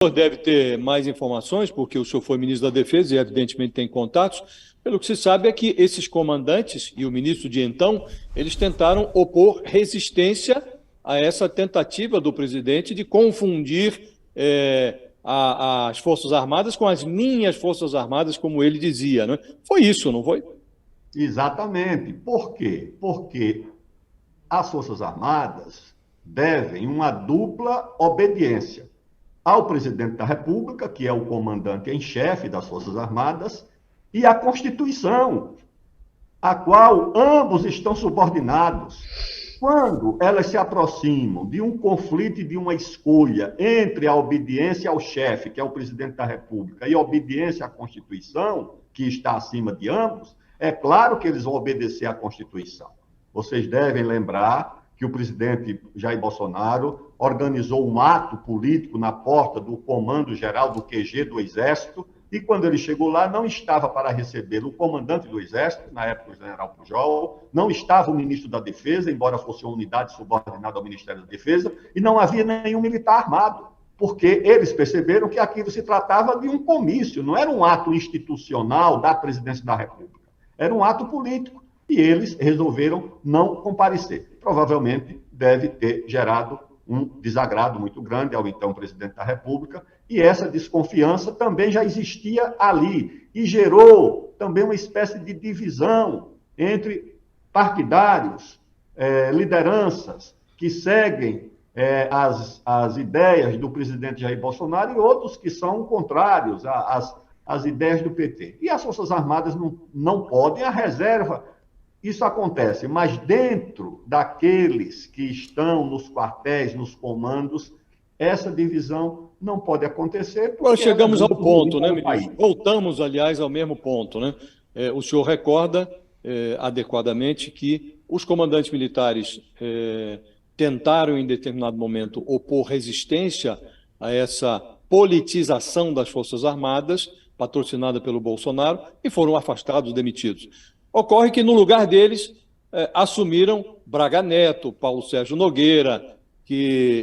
senhor deve ter mais informações, porque o senhor foi ministro da Defesa e, evidentemente, tem contatos. Pelo que se sabe é que esses comandantes e o ministro de então, eles tentaram opor resistência a essa tentativa do presidente de confundir as Forças Armadas com as minhas Forças Armadas, como ele dizia, né? Foi isso, não foi? Exatamente. Por quê? Porque as Forças Armadas devem uma dupla obediência ao presidente da República, que é o comandante em chefe das Forças Armadas, e à Constituição, a qual ambos estão subordinados. Quando elas se aproximam de um conflito e de uma escolha entre a obediência ao chefe, que é o presidente da República, e a obediência à Constituição, que está acima de ambos, é claro que eles vão obedecer à Constituição. Vocês devem lembrar que o presidente Jair Bolsonaro organizou um ato político na porta do Comando-Geral do QG do Exército, e quando ele chegou lá, não estava para receber o comandante do Exército, na época o general Pujol, não estava o ministro da Defesa, embora fosse uma unidade subordinada ao Ministério da Defesa, e não havia nenhum militar armado, porque eles perceberam que aquilo se tratava de um comício, não era um ato institucional da presidência da República, era um ato político, e eles resolveram não comparecer. Provavelmente deve ter gerado um desagrado muito grande ao então presidente da República, e essa desconfiança também já existia ali, e gerou também uma espécie de divisão entre partidários, lideranças que seguem as ideias do presidente Jair Bolsonaro e outros que são contrários às ideias do PT. E as Forças Armadas não podem, a reserva. Isso acontece, mas dentro daqueles que estão nos quartéis, nos comandos, essa divisão não pode acontecer. Nós chegamos ao ponto, né, ministro? Voltamos, aliás, ao mesmo ponto, né? O senhor recorda adequadamente que os comandantes militares tentaram, em determinado momento, opor resistência a essa politização das Forças Armadas, patrocinada pelo Bolsonaro, e foram afastados, demitidos. Ocorre que, no lugar deles, assumiram Braga Neto, Paulo Sérgio Nogueira,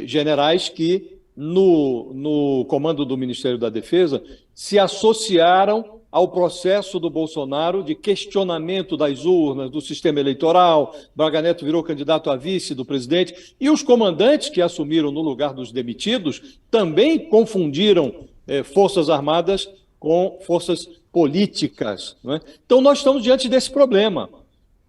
generais que, no comando do Ministério da Defesa, se associaram ao processo do Bolsonaro de questionamento das urnas, do sistema eleitoral. Braga Neto virou candidato a vice do presidente. E os comandantes que assumiram no lugar dos demitidos também confundiram Forças Armadas com forças políticas, não é? Então, nós estamos diante desse problema.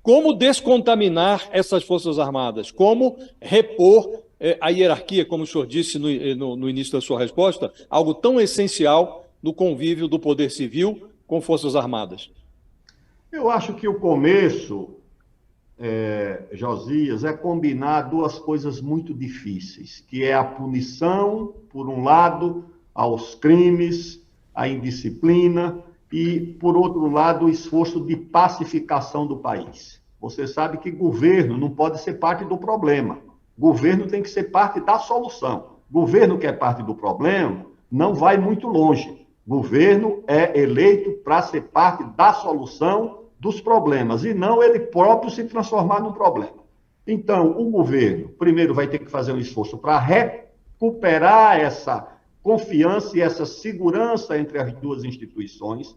Como descontaminar essas Forças Armadas? Como repor a hierarquia, como o senhor disse no início da sua resposta, algo tão essencial no convívio do poder civil com Forças Armadas? Eu acho que o começo, Josias, é combinar duas coisas muito difíceis, que é a punição, por um lado, aos crimes, à indisciplina, e, por outro lado, o esforço de pacificação do país. Você sabe que governo não pode ser parte do problema. Governo tem que ser parte da solução. Governo que é parte do problema não vai muito longe. Governo é eleito para ser parte da solução dos problemas e não ele próprio se transformar num problema. Então, o governo, primeiro, vai ter que fazer um esforço para recuperar essa confiança e essa segurança entre as duas instituições.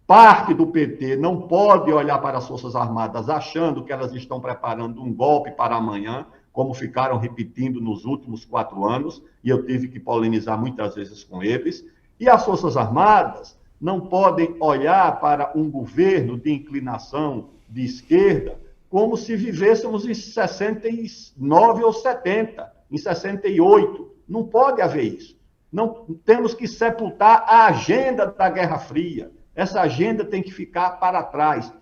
Parte do PT não pode olhar para as Forças Armadas achando que elas estão preparando um golpe para amanhã, como ficaram repetindo nos últimos 4 anos, e eu tive que polemizar muitas vezes com eles. E as Forças Armadas não podem olhar para um governo de inclinação de esquerda como se vivêssemos em 69 ou 70, em 68. Não pode haver isso. Não, temos que sepultar a agenda da Guerra Fria. Essa agenda tem que ficar para trás,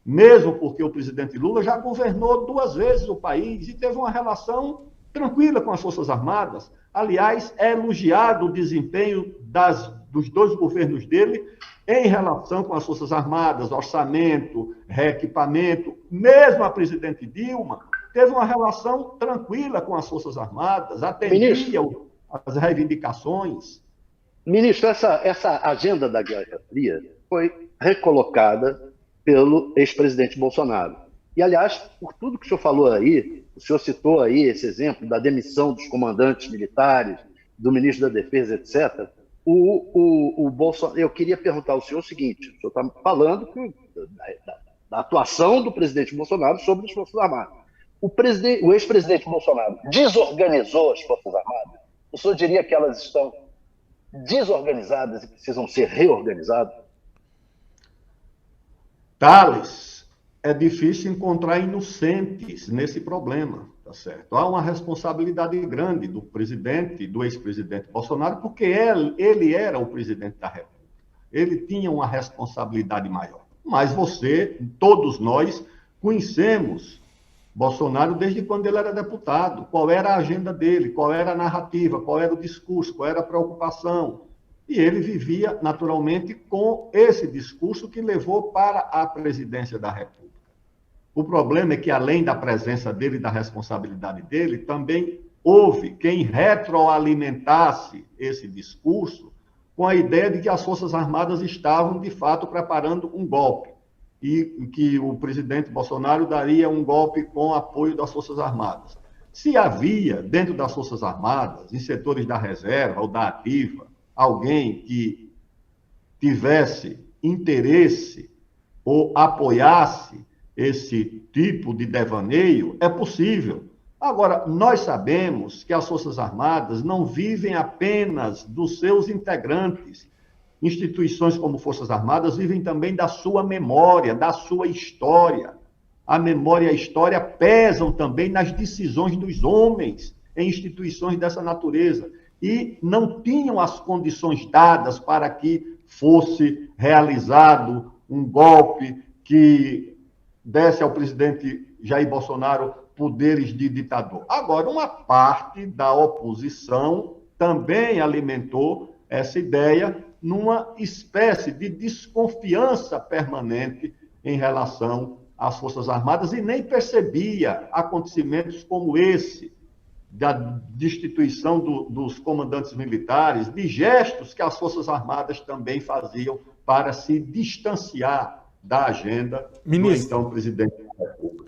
mesmo porque o presidente Lula já governou 2 vezes o país e teve uma relação tranquila com as Forças Armadas. Aliás, é elogiado o desempenho dos 2 governos dele em relação com as Forças Armadas, orçamento, reequipamento. Mesmo a presidente Dilma teve uma relação tranquila com as Forças Armadas, atendia as reivindicações. Ministro, essa agenda da Guerra Fria foi recolocada pelo ex-presidente Bolsonaro. E, aliás, por tudo que o senhor falou aí, o senhor citou aí esse exemplo da demissão dos comandantes militares, do ministro da Defesa, etc., o Bolsonaro, eu queria perguntar ao senhor o seguinte: o senhor está falando da atuação do presidente Bolsonaro sobre as Forças Armadas. O ex-presidente Bolsonaro desorganizou as Forças Armadas? O senhor diria que elas estão desorganizadas e precisam ser reorganizadas? Tales, é difícil encontrar inocentes nesse problema, tá certo? Há uma responsabilidade grande do presidente, do ex-presidente Bolsonaro, porque ele era o presidente da República. Ele tinha uma responsabilidade maior. Mas todos nós, conhecemos Bolsonaro desde quando ele era deputado. Qual era a agenda dele, qual era a narrativa, qual era o discurso, qual era a preocupação. E ele vivia, naturalmente, com esse discurso que levou para a presidência da República. O problema é que, além da presença dele e da responsabilidade dele, também houve quem retroalimentasse esse discurso com a ideia de que as Forças Armadas estavam, de fato, preparando um golpe e que o presidente Bolsonaro daria um golpe com apoio das Forças Armadas. Se havia, dentro das Forças Armadas, em setores da reserva ou da ativa, alguém que tivesse interesse ou apoiasse esse tipo de devaneio, é possível. Agora, nós sabemos que as Forças Armadas não vivem apenas dos seus integrantes. Instituições como Forças Armadas vivem também da sua memória, da sua história. A memória e a história pesam também nas decisões dos homens em instituições dessa natureza. E não tinham as condições dadas para que fosse realizado um golpe que desse ao presidente Jair Bolsonaro poderes de ditador. Agora, uma parte da oposição também alimentou essa ideia numa espécie de desconfiança permanente em relação às Forças Armadas e nem percebia acontecimentos como esse, da destituição dos comandantes militares, de gestos que as Forças Armadas também faziam para se distanciar da agenda do então presidente da República.